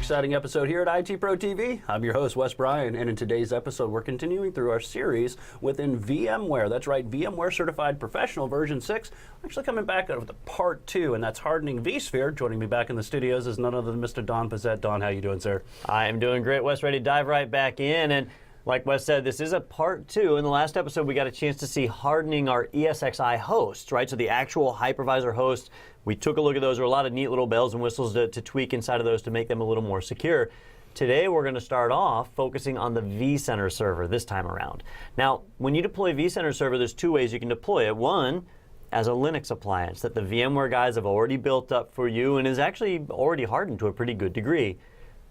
exciting episode here at IT Pro TV. I'm your host, Wes Bryan, and in today's episode, we're continuing through our series within VMware. That's right, VMware Certified Professional version 6. Actually coming back out of the part 2, and that's hardening vSphere. Joining me back in the studios is none other than Mr. Don Pizzette. Don, how you doing, sir? I am doing great, Wes. Ready to dive right back in. And like Wes said, this is a part 2. In the last episode, we got a chance to see hardening our ESXi hosts, right? So the actual hypervisor hosts. We took a look at those. There were a lot of neat little bells and whistles to tweak inside of those to make them a little more secure. Today, we're going to start off focusing on the vCenter server this time around. Now, when you deploy vCenter server, there's 2 ways you can deploy it. One, as a Linux appliance that the VMware guys have already built up for you and is actually already hardened to a pretty good degree.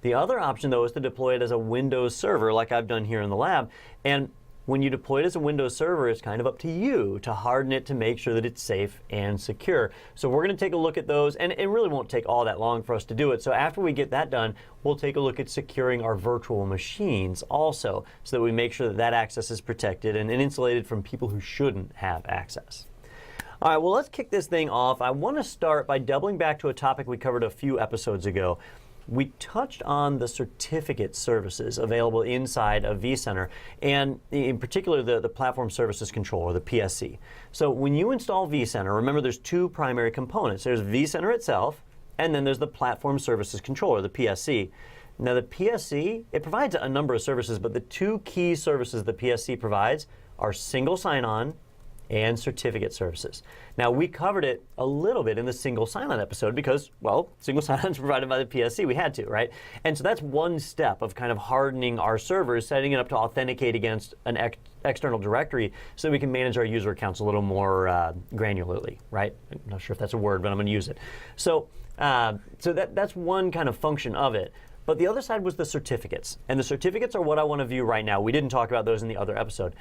The other option, though, is to deploy it as a Windows server like I've done here in the lab. And when you deploy it as a Windows server, it's kind of up to you to harden it to make sure that it's safe and secure. So we're going to take a look at those, and it really won't take all that long for us to do it. So after we get that done, we'll take a look at securing our virtual machines also, so that we make sure that that access is protected and insulated from people who shouldn't have access. All right, well, let's kick this thing off. I want to start by doubling back to a topic we covered a few episodes ago. We touched on the certificate services available inside of vCenter, and in particular the Platform Services Controller, the PSC. So when you install vCenter, remember there's 2 primary components. There's vCenter itself, and then there's the Platform Services Controller, the PSC. Now the PSC, it provides a number of services, but the 2 key services the PSC provides are single sign-on and certificate services. Now, we covered it a little bit in the single sign-on episode because, well, single sign-on is provided by the PSC. We had to, right? And so that's one step of kind of hardening our servers, setting it up to authenticate against an external directory so we can manage our user accounts a little more granularly, right? I'm not sure if that's a word, but I'm going to use it. So, that's one kind of function of it. But the other side was the certificates. And the certificates are what I want to view right now. We didn't talk about those in the other episode.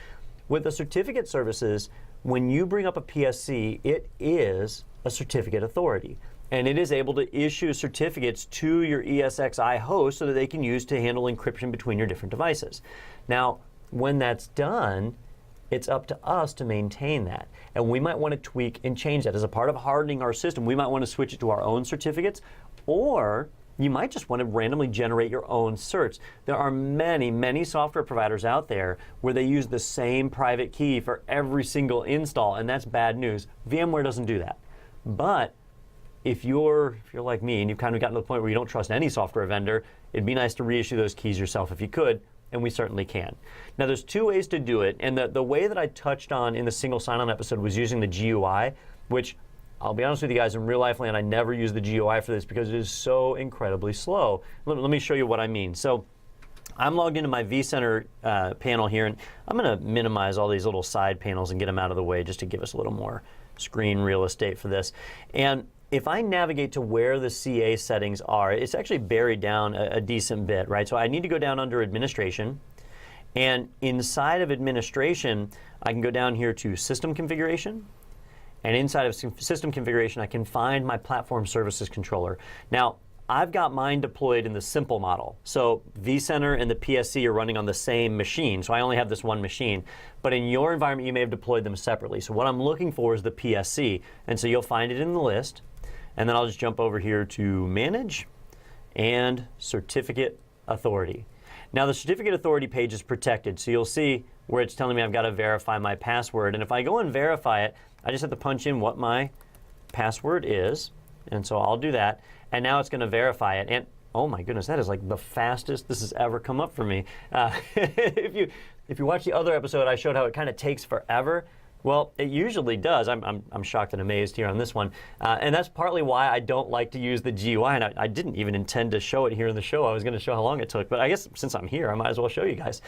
With the certificate services, when you bring up a PSC, it is a certificate authority. And it is able to issue certificates to your ESXi host so that they can use to handle encryption between your different devices. Now, when that's done, it's up to us to maintain that. And we might want to tweak and change that. As a part of hardening our system, we might want to switch it to our own certificates, or you might just want to randomly generate your own certs. There are many, many software providers out there where they use the same private key for every single install, and that's bad news. VMware doesn't do that. But if you're like me and you've kind of gotten to the point where you don't trust any software vendor, it'd be nice to reissue those keys yourself if you could, and we certainly can. Now, there's 2 ways to do it, and the way that I touched on in the single sign-on episode was using the GUI, which I'll be honest with you guys, in real life land, I never use the GUI for this because it is so incredibly slow. Let me show you what I mean. So I'm logged into my vCenter panel here, and I'm going to minimize all these little side panels and get them out of the way just to give us a little more screen real estate for this. And if I navigate to where the CA settings are, it's actually buried down a decent bit, right? So I need to go down under Administration. And inside of Administration, I can go down here to System Configuration. And inside of system configuration, I can find my Platform Services Controller. Now, I've got mine deployed in the simple model. So vCenter and the PSC are running on the same machine, so I only have this one machine. But in your environment, you may have deployed them separately. So what I'm looking for is the PSC. And so you'll find it in the list. And then I'll just jump over here to Manage and Certificate Authority. Now, the Certificate Authority page is protected, so you'll see where it's telling me I've got to verify my password. And if I go and verify it, I just have to punch in what my password is, and so I'll do that. And now it's going to verify it. And oh my goodness, that is like the fastest this has ever come up for me. If you watch the other episode, I showed how it kind of takes forever. Well, it usually does. I'm shocked and amazed here on this one. And that's partly why I don't like to use the GUI. And I didn't even intend to show it here in the show. I was going to show how long it took. But I guess since I'm here, I might as well show you guys.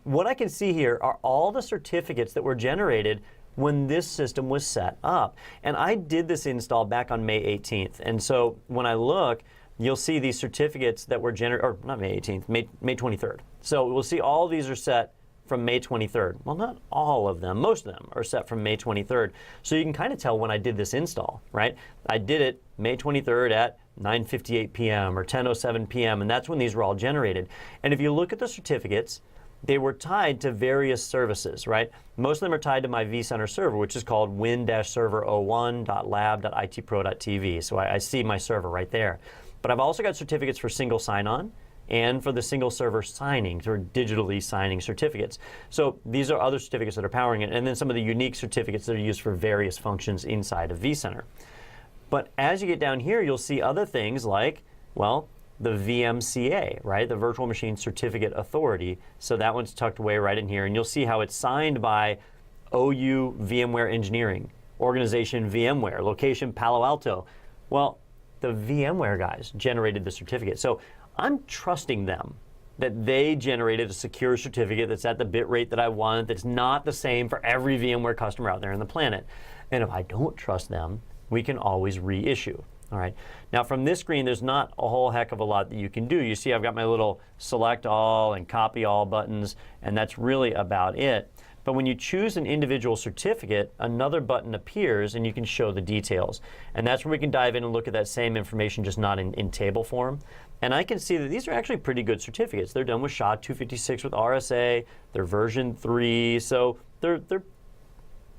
What I can see here are all the certificates that were generated when this system was set up. And I did this install back on May 18th. And so when I look, you'll see these certificates that were generated, or not May 18th, May 23rd. So we'll see all these are set from May 23rd. Well, not all of them. Most of them are set from May 23rd. So you can kind of tell when I did this install, right? I did it May 23rd at 9:58 p.m. or 10:07 p.m. and that's when these were all generated. And if you look at the certificates, they were tied to various services, right? Most of them are tied to my vCenter server, which is called win-server01.lab.itpro.tv. So I see my server right there. But I've also got certificates for single sign-on and for the single server signing, or digitally signing certificates. So these are other certificates that are powering it, and then some of the unique certificates that are used for various functions inside of vCenter. But as you get down here, you'll see other things like, well, the VMCA, right? The Virtual Machine Certificate Authority. So that one's tucked away right in here, and you'll see how it's signed by OU VMware Engineering, organization VMware, location Palo Alto. Well, the VMware guys generated the certificate. So I'm trusting them that they generated a secure certificate that's at the bit rate that I want, that's not the same for every VMware customer out there on the planet. And if I don't trust them, we can always reissue. All right. Now from this screen, there's not a whole heck of a lot that you can do. You see I've got my little select all and copy all buttons, and that's really about it. But when you choose an individual certificate, another button appears and you can show the details. And that's where we can dive in and look at that same information, just not in table form. And I can see that these are actually pretty good certificates. They're done with SHA-256 with RSA, they're version 3, so they're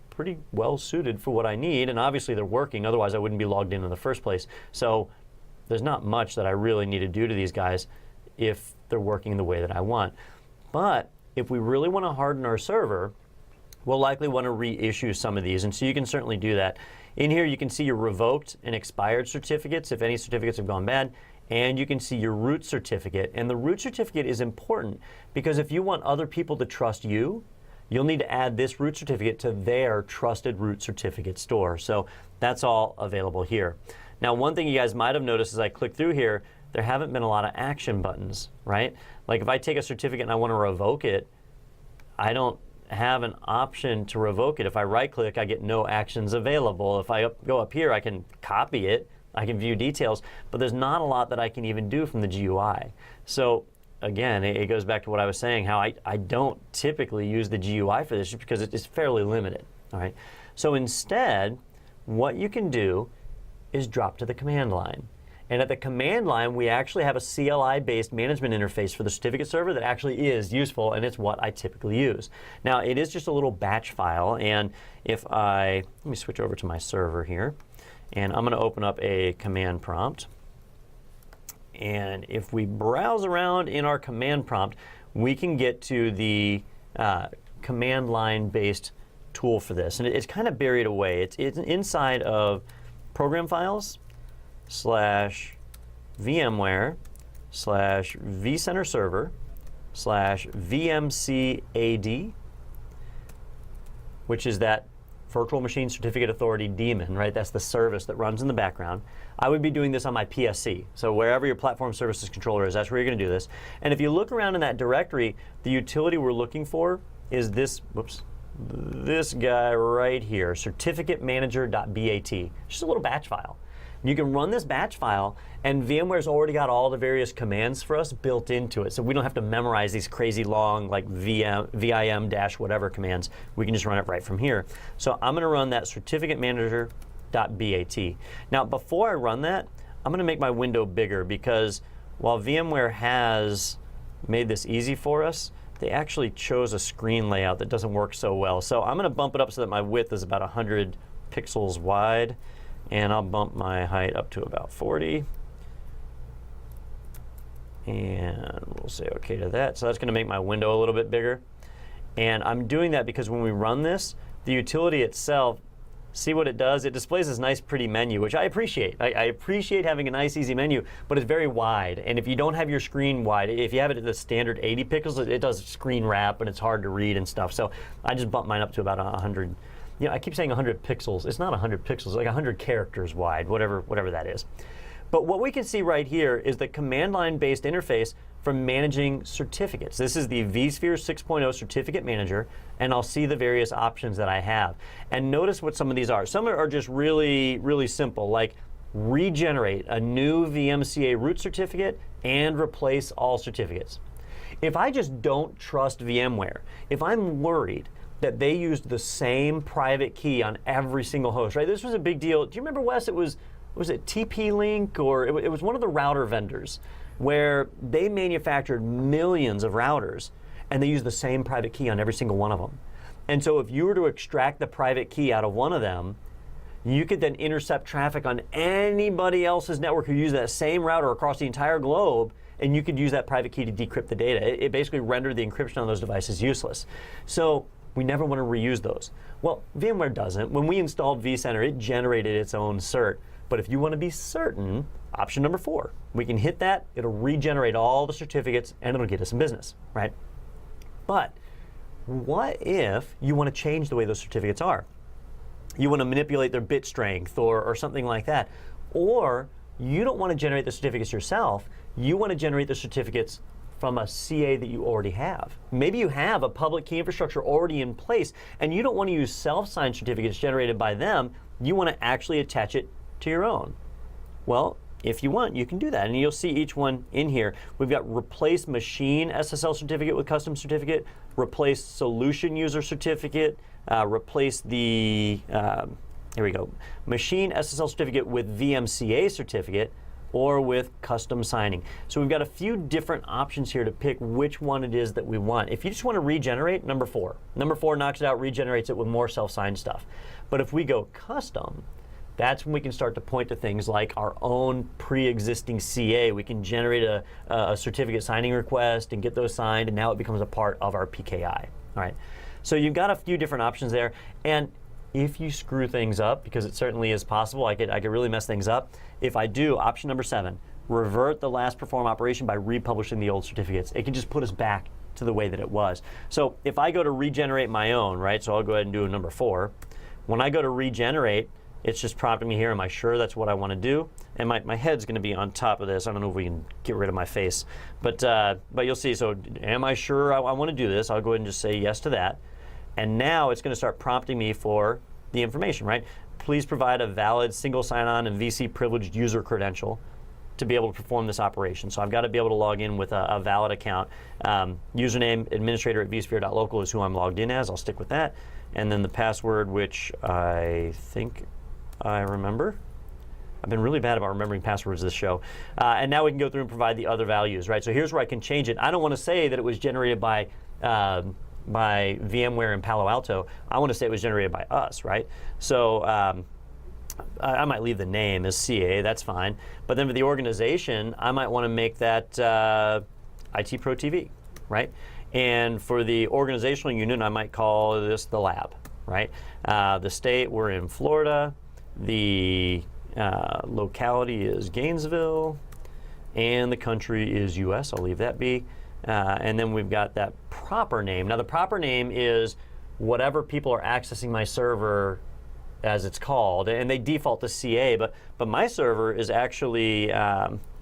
pretty well suited for what I need, and obviously they're working, otherwise I wouldn't be logged in the first place. So there's not much that I really need to do to these guys if they're working the way that I want. But if we really want to harden our server, we'll likely want to reissue some of these, and so you can certainly do that. In here you can see your revoked and expired certificates, if any certificates have gone bad, and you can see your root certificate. And the root certificate is important because if you want other people to trust you, you'll need to add this root certificate to their trusted root certificate store. So that's all available here. Now, one thing you guys might have noticed as I click through here, there haven't been a lot of action buttons, right? Like if I take a certificate and I want to revoke it, I don't have an option to revoke it. If I right click, I get no actions available. If I go up here, I can copy it, I can view details, but there's not a lot that I can even do from the GUI. So again, it goes back to what I was saying, how I don't typically use the GUI for this just because it is fairly limited. All right. So instead, what you can do is drop to the command line. And at the command line, we actually have a CLI-based management interface for the certificate server that actually is useful, and it's what I typically use. Now, it is just a little batch file, and let me switch over to my server here, and I'm going to open up a command prompt. And if we browse around in our command prompt, we can get to the command line-based tool for this. And it's kind of buried away. It's inside of program files / VMware / vCenter server / VMCAD, which is that Virtual Machine Certificate Authority daemon, right? That's the service that runs in the background. I would be doing this on my PSC. So wherever your platform services controller is, that's where you're going to do this. And if you look around in that directory, the utility we're looking for is this guy right here, certificate manager.bat. Just a little batch file. You can run this batch file, and VMware's already got all the various commands for us built into it. So we don't have to memorize these crazy long, like vim-whatever commands. We can just run it right from here. So I'm going to run that certificate manager.bat. Now, before I run that, I'm going to make my window bigger because while VMware has made this easy for us, they actually chose a screen layout that doesn't work so well. So I'm going to bump it up so that my width is about 100 pixels wide. And I'll bump my height up to about 40. And we'll say OK to that. So that's going to make my window a little bit bigger. And I'm doing that because when we run this, the utility itself, see what it does? It displays this nice, pretty menu, which I appreciate. I appreciate having a nice, easy menu, but it's very wide. And if you don't have your screen wide, if you have it at the standard 80 pixels, it does screen wrap, and it's hard to read and stuff. So I just bumped mine up to about 100. You know, I keep saying 100 pixels. It's not 100 pixels, like 100 characters wide, whatever that is. But what we can see right here is the command line-based interface for managing certificates. This is the vSphere 6.0 Certificate Manager, and I'll see the various options that I have. And notice what some of these are. Some are just really, really simple, like regenerate a new VMCA root certificate and replace all certificates. If I just don't trust VMware, if I'm worried that they used the same private key on every single host, right? This was a big deal. Do you remember, Wes? Was it TP-Link, or it was one of the router vendors where they manufactured millions of routers and they used the same private key on every single one of them. And so if you were to extract the private key out of one of them, you could then intercept traffic on anybody else's network who uses that same router across the entire globe, and you could use that private key to decrypt the data. It basically rendered the encryption on those devices useless. So we never want to reuse those. Well, VMware doesn't. When we installed vCenter, it generated its own cert. But if you want to be certain, option number 4, we can hit that, it'll regenerate all the certificates, and it'll get us some business, right? But what if you want to change the way those certificates are? You want to manipulate their bit strength or something like that. Or you don't want to generate the certificates yourself. You want to generate the certificates from a CA that you already have. Maybe you have a public key infrastructure already in place, and you don't want to use self-signed certificates generated by them. You want to actually attach it to your own. Well, if you want, you can do that, and you'll see each one in here. We've got replace machine SSL certificate with custom certificate, replace solution user certificate, replace the, here we go, machine SSL certificate with VMCA certificate, or with custom signing. So we've got a few different options here to pick which one it is that we want. If you just want to regenerate, number 4. Number 4 knocks it out, regenerates it with more self-signed stuff. But if we go custom, that's when we can start to point to things like our own pre-existing CA. We can generate a certificate signing request and get those signed, and now it becomes a part of our PKI. All right. So you've got a few different options there, and if you screw things up, because it certainly is possible, I could really mess things up. If I do, option number 7, revert the last perform operation by republishing the old certificates. It can just put us back to the way that it was. So if I go to regenerate my own, right, so I'll go ahead and do a number 4. When I go to regenerate, it's just prompting me here, am I sure that's what I want to do? And my head's going to be on top of this. I don't know if we can get rid of my face. But you'll see, so am I sure I want to do this? I'll go ahead and just say yes to that. And now it's going to start prompting me for the information, right? Please provide a valid single sign-on and VC privileged user credential to be able to perform this operation. So I've got to be able to log in with a valid account. Username administrator at vSphere.local is who I'm logged in as. I'll stick with that. And then the password, which I think I remember. I've been really bad about remembering passwords this show. And now we can go through and provide the other values, right? So here's where I can change it. I don't want to say that it was generated by VMware in Palo Alto. I want to say it was generated by us, right? So I might leave the name as CA, that's fine. But then for the organization, I might want to make that IT Pro TV, right? And for the organizational unit, I might call this the lab, right? The state, we're in Florida. The locality is Gainesville. And the country is US, I'll leave that be. And then we've got that proper name. Now the proper name is whatever people are accessing my server as it's called, and they default to CA, but my server is actually,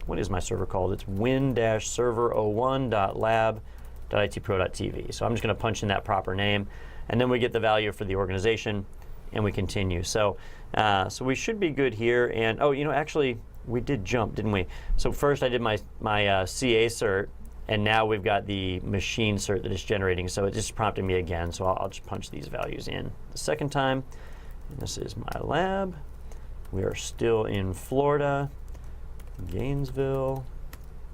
what is my server called? It's win-server01.lab.itpro.tv. So I'm just going to punch in that proper name, and then we get the value for the organization, and we continue. So so we should be good here, and oh, you know, actually, we did jump, didn't we? So first I did my CA cert, and now we've got the machine cert that it's generating, so it just prompted me again, so I'll just punch these values in the second time. And this is my lab. We are still in Florida, Gainesville.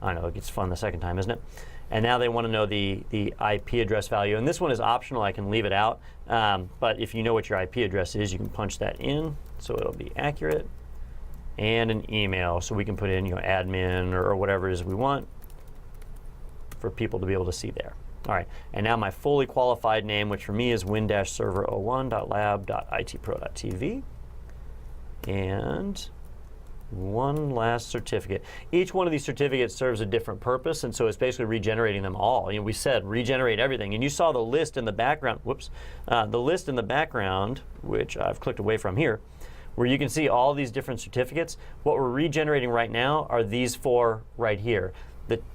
I know, it gets fun the second time, isn't it? And now they want to know the IP address value, and this one is optional, I can leave it out, but if you know what your IP address is, you can punch that in, so it'll be accurate, and an email, so we can put in, you know, admin or whatever it is we want for people to be able to see there. All right, and now my fully qualified name, which for me is win-server01.lab.itpro.tv, and one last certificate. Each one of these certificates serves a different purpose, and so it's basically regenerating them all. You know, we said regenerate everything, and you saw the list in the background, whoops, the list in the background, which I've clicked away from here, where you can see all these different certificates. What we're regenerating right now are these 4 right here.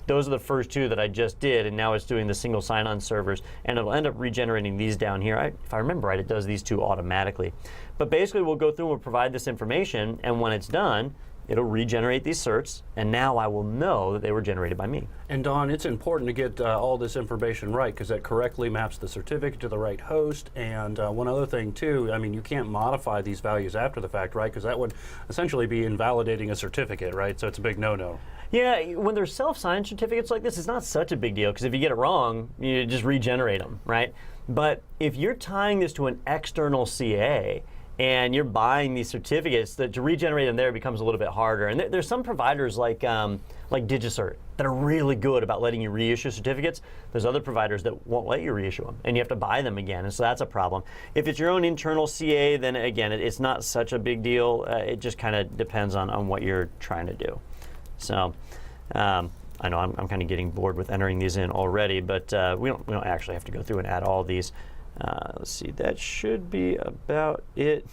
Those are the first 2 that I just did, and now it's doing the single sign-on servers, and it'll end up regenerating these down here. If I remember right, it does these 2 automatically. But basically, we'll go through and we'll provide this information, and when it's done, it'll regenerate these certs, and now I will know that they were generated by me. And Don, it's important to get all this information right, because that correctly maps the certificate to the right host. And one other thing too, I mean, you can't modify these values after the fact, right? Because that would essentially be invalidating a certificate, right? So it's a big no-no. Yeah, when there's self-signed certificates like this, it's not such a big deal, because if you get it wrong, you just regenerate them, right? But if you're tying this to an external CA, and you're buying these certificates, that to regenerate them there becomes a little bit harder. And there's some providers like DigiCert that are really good about letting you reissue certificates. There's other providers that won't let you reissue them, and you have to buy them again, and so that's a problem. If it's your own internal CA, then again, it's not such a big deal. It just kind of depends on what you're trying to do. So I know I'm kind of getting bored with entering these in already, but we don't actually have to go through and add all these. Let's see, that should be about it.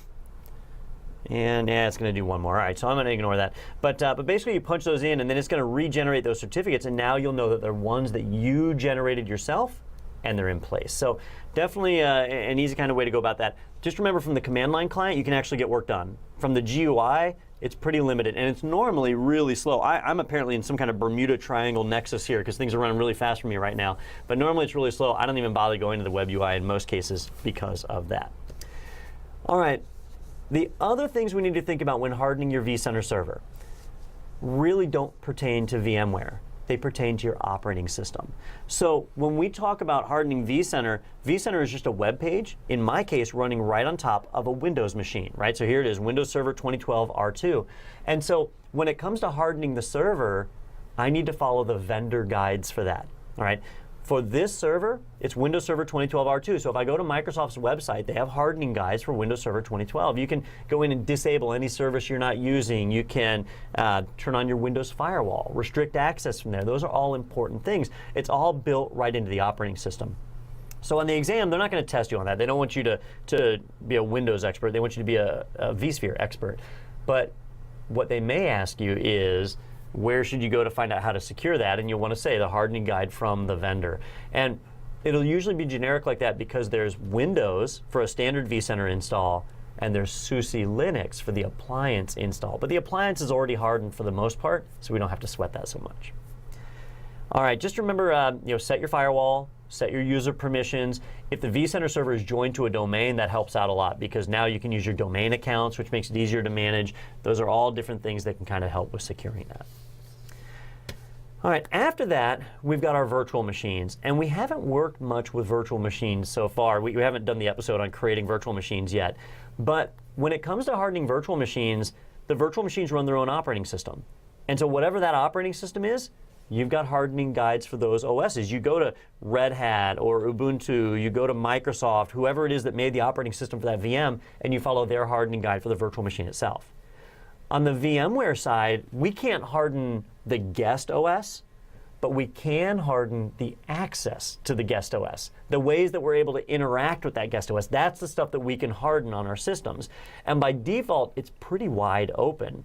And yeah, it's going to do one more. All right, so I'm going to ignore that. But basically, you punch those in, and then it's going to regenerate those certificates, and now you'll know that they're ones that you generated yourself, and they're in place. So definitely an easy kind of way to go about that. Just remember, from the command line client, you can actually get work done. From the GUI, it's pretty limited, and it's normally really slow. I'm apparently in some kind of Bermuda Triangle nexus here because things are running really fast for me right now. But normally it's really slow. I don't even bother going to the web UI in most cases because of that. All right, the other things we need to think about when hardening your vCenter server really don't pertain to VMware. They pertain to your operating system. So when we talk about hardening vCenter, vCenter is just a web page, in my case, running right on top of a Windows machine, right? So here it is, Windows Server 2012 R2. And so when it comes to hardening the server, I need to follow the vendor guides for that, all right? For this server, it's Windows Server 2012 R2. So if I go to Microsoft's website, they have hardening guides for Windows Server 2012. You can go in and disable any service you're not using. You can turn on your Windows firewall, restrict access from there. Those are all important things. It's all built right into the operating system. So on the exam, they're not going to test you on that. They don't want you to be a Windows expert. They want you to be a vSphere expert. But what they may ask you is, where should you go to find out how to secure that? And you'll want to say the hardening guide from the vendor. And it'll usually be generic like that because there's Windows for a standard vCenter install, and there's SUSE Linux for the appliance install. But the appliance is already hardened for the most part, so we don't have to sweat that so much. All right, just remember, set your firewall, set your user permissions. If the vCenter server is joined to a domain, that helps out a lot because now you can use your domain accounts, which makes it easier to manage. Those are all different things that can kind of help with securing that. All right, after that, we've got our virtual machines, and we haven't worked much with virtual machines so far. We haven't done the episode on creating virtual machines yet, but when it comes to hardening virtual machines, the virtual machines run their own operating system. And so whatever that operating system is, you've got hardening guides for those OSs. You go to Red Hat or Ubuntu, you go to Microsoft, whoever it is that made the operating system for that VM, and you follow their hardening guide for the virtual machine itself. On the VMware side, we can't harden the guest OS, but we can harden the access to the guest OS. The ways that we're able to interact with that guest OS, that's the stuff that we can harden on our systems. And by default, it's pretty wide open.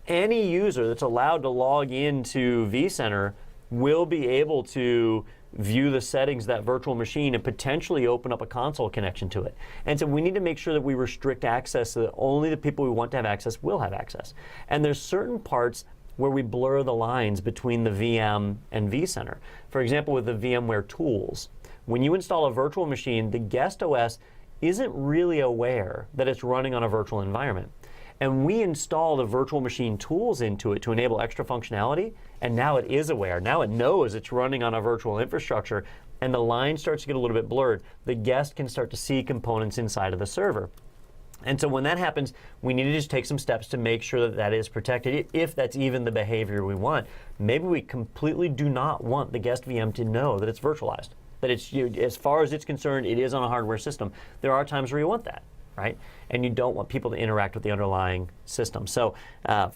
Any user that's allowed to log into vCenter will be able to view the settings of that virtual machine and potentially open up a console connection to it. And so we need to make sure that we restrict access so that only the people we want to have access will have access. And there's certain parts where we blur the lines between the VM and vCenter. For example, with the VMware tools, when you install a virtual machine, the guest OS isn't really aware that it's running on a virtual environment. And we install the virtual machine tools into it to enable extra functionality, and now it is aware. Now it knows it's running on a virtual infrastructure, and the line starts to get a little bit blurred. The guest can start to see components inside of the server. And so when that happens, we need to just take some steps to make sure that that is protected, if that's even the behavior we want. Maybe we completely do not want the guest VM to know that it's virtualized, that it's, as far as it's concerned, it is on a hardware system. There are times where you want that, right? And you don't want people to interact with the underlying system. So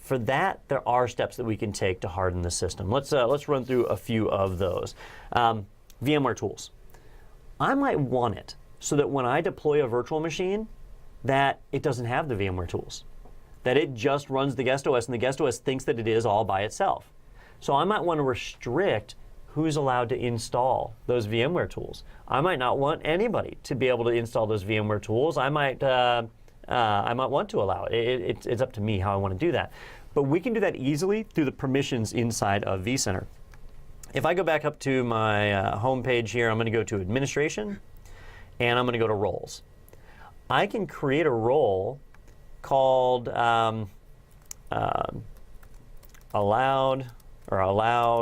for that, there are steps that we can take to harden the system. Let's run through a few of those. VMware tools. I might want it so that when I deploy a virtual machine, that it doesn't have the VMware tools, that it just runs the guest OS, and the guest OS thinks that it is all by itself. So I might want to restrict who's allowed to install those VMware tools. I might not want anybody to be able to install those VMware tools. I might want to allow it. It's up to me how I want to do that. But we can do that easily through the permissions inside of vCenter. If I go back up to my home page here, I'm going to go to Administration, and I'm going to go to Roles. I can create a role called allow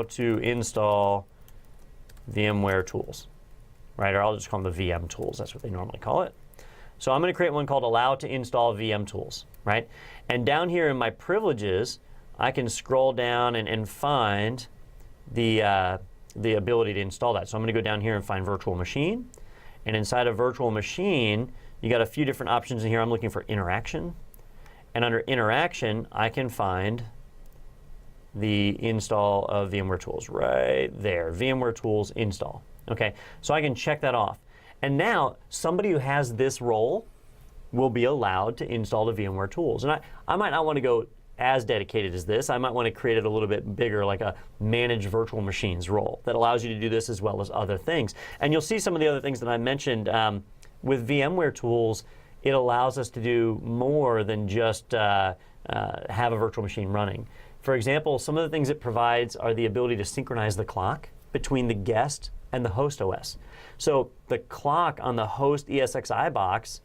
to install VMware tools, right? Or I'll just call them the VM tools. That's what they normally call it. So I'm going to create one called allow to install VM tools, right? And down here in my privileges, I can scroll down and find the ability to install that. So I'm going to go down here and find virtual machine. And inside of virtual machine, you got a few different options in here. I'm looking for interaction. And under interaction, I can find the install of VMware tools right there, VMware tools install. Okay, so I can check that off. And now somebody who has this role will be allowed to install the VMware tools. And I might not want to go as dedicated as this. I might want to create it a little bit bigger, like a manage virtual machines role that allows you to do this as well as other things. And you'll see some of the other things that I mentioned with VMware tools. It allows us to do more than just have a virtual machine running. For example, some of the things it provides are the ability to synchronize the clock between the guest and the host OS. So the clock on the host ESXi box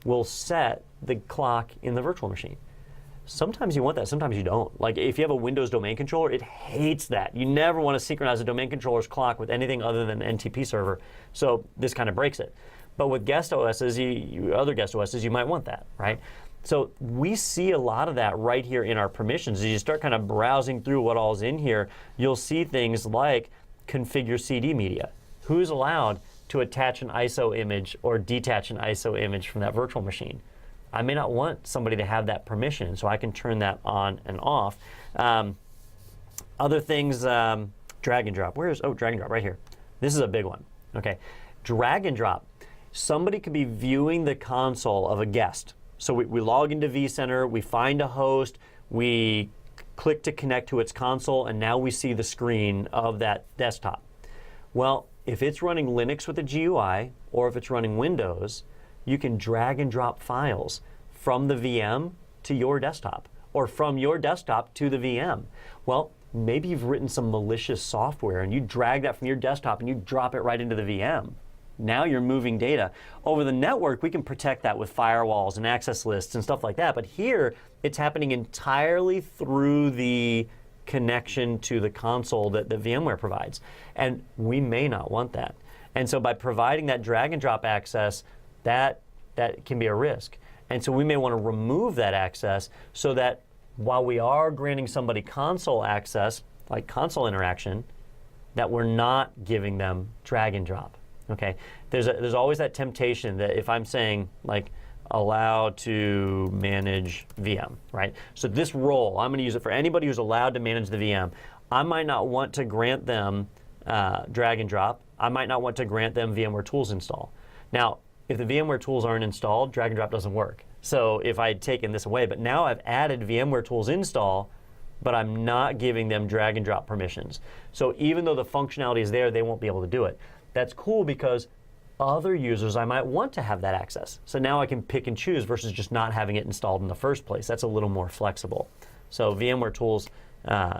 will set the clock in the virtual machine. Sometimes you want that, sometimes you don't. Like if you have a Windows domain controller, it hates that. You never want to synchronize a domain controller's clock with anything other than an NTP server. So this kind of breaks it. But with guest OSs, other guest OSs, you might want that, right? So we see a lot of that right here in our permissions. As you start kind of browsing through what all's in here, you'll see things like configure CD media. Who's allowed to attach an ISO image or detach an ISO image from that virtual machine? I may not want somebody to have that permission, so I can turn that on and off. Other things, drag and drop. Drag and drop right here. This is a big one, okay? Drag and drop. Somebody could be viewing the console of a guest. So we log into vCenter, we find a host, we click to connect to its console, and now we see the screen of that desktop. Well, if it's running Linux with a GUI, or if it's running Windows, you can drag and drop files from the VM to your desktop, or from your desktop to the VM. Well, maybe you've written some malicious software and you drag that from your desktop and you drop it right into the VM. Now you're moving data. Over the network, we can protect that with firewalls and access lists and stuff like that. But here, it's happening entirely through the connection to the console that VMware provides. And we may not want that. And so by providing that drag and drop access, that can be a risk. And so we may want to remove that access so that while we are granting somebody console access, like console interaction, that we're not giving them drag and drop. Okay, there's always that temptation that if I'm saying like allow to manage VM, right? So this role, I'm going to use it for anybody who's allowed to manage the VM. I might not want to grant them drag and drop. I might not want to grant them VMware tools install. Now, if the VMware tools aren't installed, drag and drop doesn't work. So if I had taken this away, but now I've added VMware tools install, but I'm not giving them drag and drop permissions. So even though the functionality is there, they won't be able to do it. That's cool because other users, I might want to have that access. So now I can pick and choose versus just not having it installed in the first place. That's a little more flexible. So VMware tools,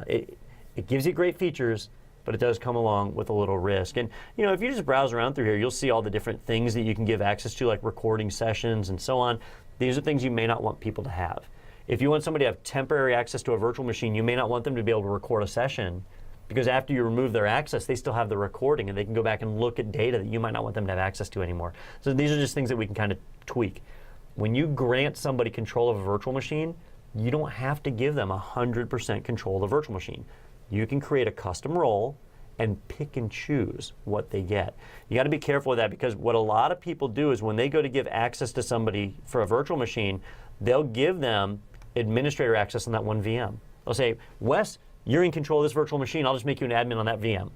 it gives you great features, but it does come along with a little risk. And you know, if you just browse around through here, you'll see all the different things that you can give access to, like recording sessions and so on. These are things you may not want people to have. If you want somebody to have temporary access to a virtual machine, you may not want them to be able to record a session, because after you remove their access, they still have the recording and they can go back and look at data that you might not want them to have access to anymore. So these are just things that we can kind of tweak. When you grant somebody control of a virtual machine, you don't have to give them 100% control of the virtual machine. You can create a custom role and pick and choose what they get. You got to be careful with that, because what a lot of people do is when they go to give access to somebody for a virtual machine, they'll give them administrator access on that one VM. They'll say, Wes, you're in control of this virtual machine, I'll just make you an admin on that VM.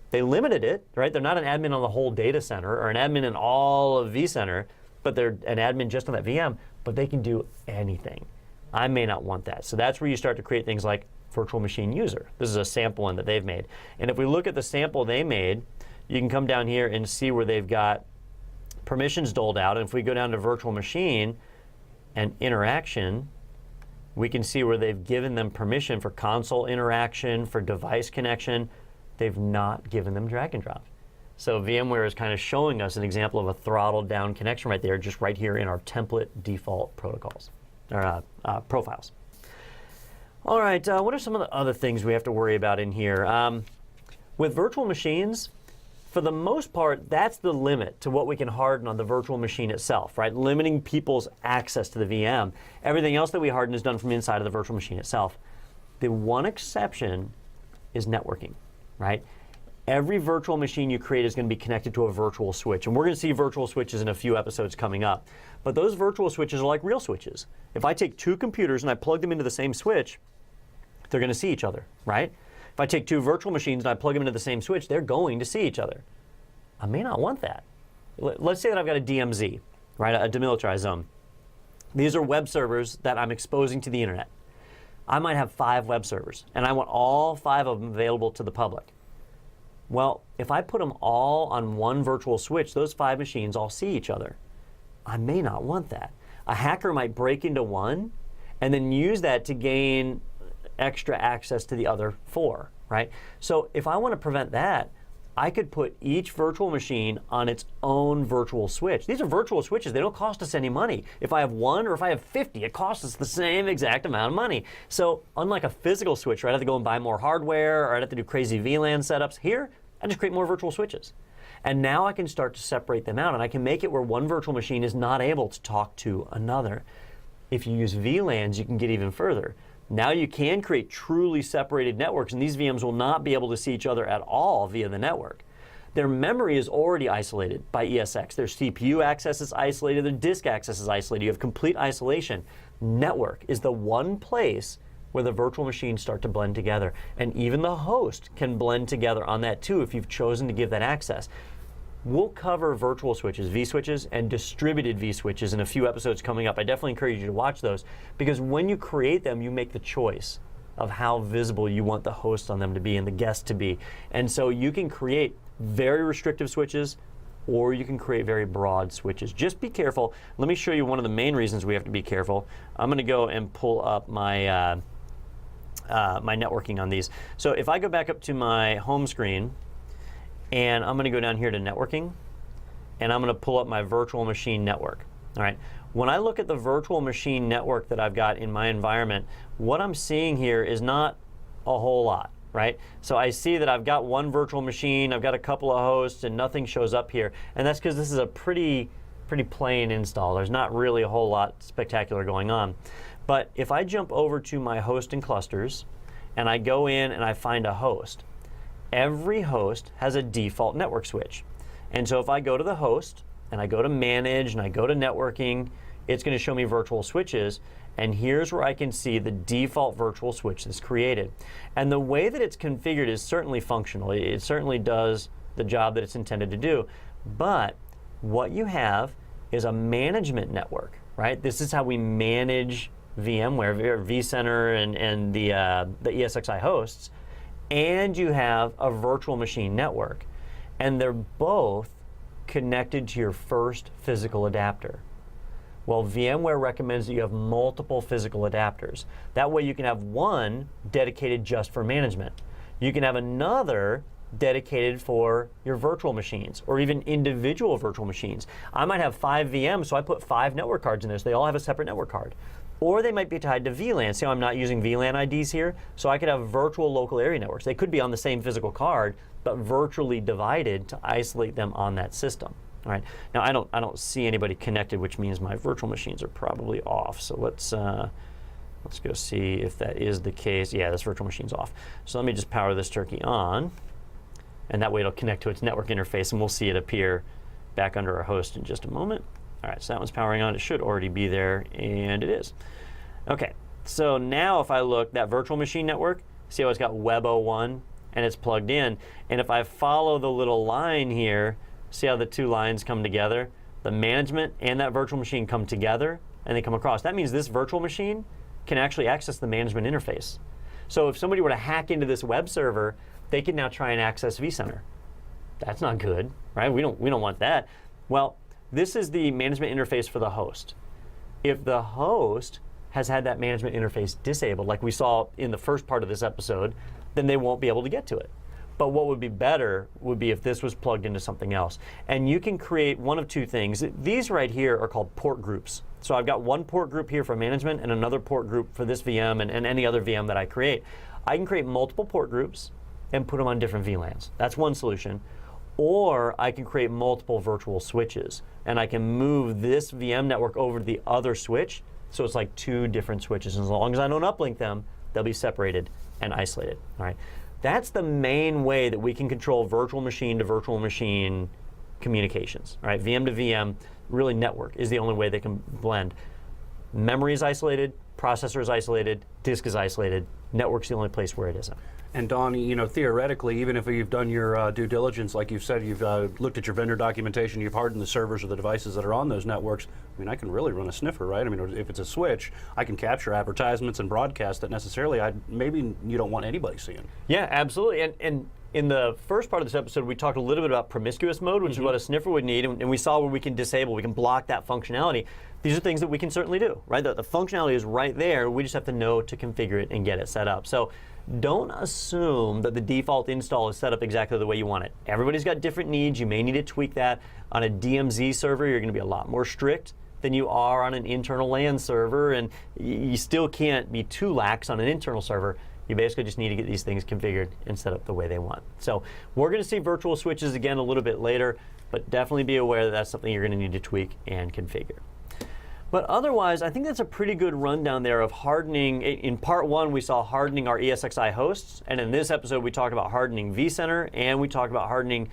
They limited it, right? They're not an admin on the whole data center or an admin in all of vCenter, but they're an admin just on that VM, but they can do anything. I may not want that. So that's where you start to create things like virtual machine user. This is a sample one that they've made. And if we look at the sample they made, you can come down here and see where they've got permissions doled out. And if we go down to virtual machine and interaction, we can see where they've given them permission for console interaction, for device connection. They've not given them drag and drop. So VMware is kind of showing us an example of a throttled down connection right there, just right here in our template default protocols, or profiles. All right, what are some of the other things we have to worry about in here? With virtual machines, for the most part, that's the limit to what we can harden on the virtual machine itself, right? Limiting people's access to the VM. Everything else that we harden is done from inside of the virtual machine itself. The one exception is networking, right? Every virtual machine you create is going to be connected to a virtual switch. And we're going to see virtual switches in a few episodes coming up. But those virtual switches are like real switches. If I take two computers and I plug them into the same switch, they're going to see each other, right? If I take two virtual machines and I plug them into the same switch, they're going to see each other. I may not want that. Let's say that I've got a DMZ, right, a demilitarized zone. These are web servers that I'm exposing to the internet. I might have 5 web servers, and I want all 5 of them available to the public. Well, if I put them all on one virtual switch, those 5 machines all see each other. I may not want that. A hacker might break into one and then use that to gain extra access to the other 4, right? So if I want to prevent that, I could put each virtual machine on its own virtual switch. These are virtual switches. They don't cost us any money. If I have 1 or if I have 50, it costs us the same exact amount of money. So unlike a physical switch, where I'd have to go and buy more hardware or I'd have to do crazy VLAN setups, here, I just create more virtual switches. And now I can start to separate them out, and I can make it where one virtual machine is not able to talk to another. If you use VLANs, you can get even further. Now you can create truly separated networks, and these VMs will not be able to see each other at all via the network. Their memory is already isolated by ESX. Their CPU access is isolated, their disk access is isolated. You have complete isolation. Network is the one place where the virtual machines start to blend together. And even the host can blend together on that too if you've chosen to give that access. We'll cover virtual switches, vSwitches, and distributed vSwitches in a few episodes coming up. I definitely encourage you to watch those, because when you create them, you make the choice of how visible you want the host on them to be and the guest to be. And so you can create very restrictive switches, or you can create very broad switches. Just be careful. Let me show you one of the main reasons we have to be careful. I'm going to go and pull up my, my networking on these. So if I go back up to my home screen, and I'm going to go down here to networking, and I'm going to pull up my virtual machine network. All right. When I look at the virtual machine network that I've got in my environment, what I'm seeing here is not a whole lot, right? So I see that I've got one virtual machine, I've got a couple of hosts, and nothing shows up here. And that's because this is a pretty plain install. There's not really a whole lot spectacular going on. But if I jump over to my host and clusters, and I go in and I find a host, every host has a default network switch. And so if I go to the host and I go to manage and I go to networking, it's going to show me virtual switches. And here's where I can see the default virtual switch that's created. And the way that it's configured is certainly functional. It certainly does the job that it's intended to do. But what you have is a management network, right? This is how we manage VMware, vCenter, and the ESXi hosts. And you have a virtual machine network, and they're both connected to your first physical adapter. Well, VMware recommends that you have multiple physical adapters. That way you can have one dedicated just for management. You can have another dedicated for your virtual machines, or even individual virtual machines. I might have 5 VMs, so I put 5 network cards in there, so they all have a separate network card. Or they might be tied to VLAN. See how I'm not using VLAN IDs here? So I could have virtual local area networks. They could be on the same physical card, but virtually divided to isolate them on that system. All right. Now I don't see anybody connected, which means my virtual machines are probably off. So let's go see if that is the case. Yeah, this virtual machine's off. So let me just power this turkey on, and that way it'll connect to its network interface, and we'll see it appear back under our host in just a moment. All right, so that one's powering on. It should already be there, and it is. Okay, so now if I look, that virtual machine network, see how it's got Web 01 and it's plugged in. And if I follow the little line here, see how the 2 lines come together? The management and that virtual machine come together and they come across. That means this virtual machine can actually access the management interface. So if somebody were to hack into this web server, they can now try and access vCenter. That's not good, right? We don't want that. Well, this is the management interface for the host. If the host has had that management interface disabled, like we saw in the first part of this episode, then they won't be able to get to it. But what would be better would be if this was plugged into something else. And you can create one of 2 things. These right here are called port groups. So I've got one port group here for management and another port group for this VM and any other VM that I create. I can create multiple port groups and put them on different VLANs. That's one solution. Or I can create multiple virtual switches, and I can move this VM network over to the other switch, so it's like 2 different switches. And as long as I don't uplink them, they'll be separated and isolated. All right, that's the main way that we can control virtual machine to virtual machine communications. All right, VM to VM, really network is the only way they can blend. Memory is isolated, processor is isolated, disk is isolated. Network's the only place where it isn't. And Don, you know, theoretically, even if you've done your due diligence, like you've said, you've looked at your vendor documentation, you've hardened the servers or the devices that are on those networks, I mean, I can really run a sniffer, right? I mean, if it's a switch, I can capture advertisements and broadcast that necessarily maybe you don't want anybody seeing. Yeah, absolutely. And in the first part of this episode, we talked a little bit about promiscuous mode, which is what a sniffer would need, and we saw where we can disable, we can block that functionality. These are things that we can certainly do, right? The functionality is right there. We just have to know to configure it and get it set up. So don't assume that the default install is set up exactly the way you want it. Everybody's got different needs. You may need to tweak that. On a DMZ server, you're going to be a lot more strict than you are on an internal LAN server, and you still can't be too lax on an internal server. You basically just need to get these things configured and set up the way they want. So we're going to see virtual switches again a little bit later, but definitely be aware that that's something you're going to need to tweak and configure. But otherwise, I think that's a pretty good rundown there of hardening. In part 1, we saw hardening our ESXi hosts, and in this episode, we talked about hardening vCenter, and we talked about hardening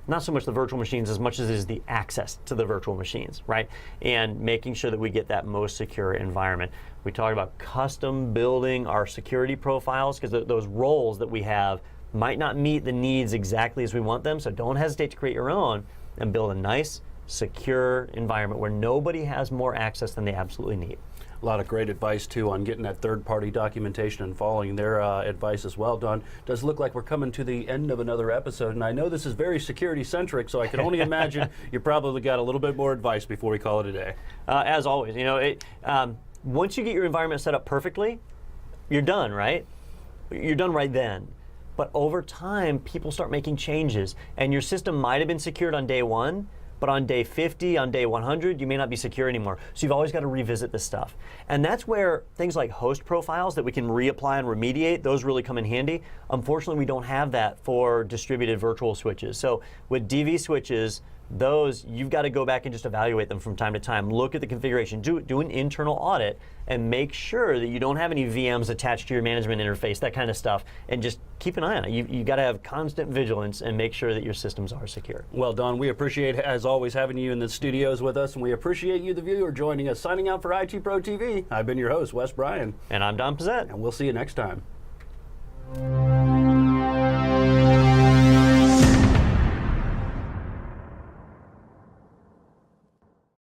not so much the virtual machines as much as it is the access to the virtual machines, right? And making sure that we get that most secure environment. We talked about custom building our security profiles, because those roles that we have might not meet the needs exactly as we want them, so don't hesitate to create your own and build a nice, secure environment where nobody has more access than they absolutely need. A lot of great advice, too, on getting that third-party documentation and following their advice as well, Don. Does look like we're coming to the end of another episode, and I know this is very security-centric, so I can only imagine you probably got a little bit more advice before we call it a day. As always, you know, once you get your environment set up perfectly, you're done, right? You're done right then. But over time, people start making changes, and your system might have been secured on day 1, but on day 50, on day 100, you may not be secure anymore. So you've always got to revisit this stuff. And that's where things like host profiles that we can reapply and remediate, those really come in handy. Unfortunately, we don't have that for distributed virtual switches. So with DV switches, those, you've got to go back and just evaluate them from time to time. Look at the configuration, do an internal audit, and make sure that you don't have any VMs attached to your management interface, that kind of stuff, and just keep an eye on it. You've got to have constant vigilance and make sure that your systems are secure. Well, Don, we appreciate, as always, having you in the studios with us, and we appreciate you, the viewer, joining us. Signing out for IT Pro TV, I've been your host, Wes Bryan. And I'm Don Pizzette. And we'll see you next time.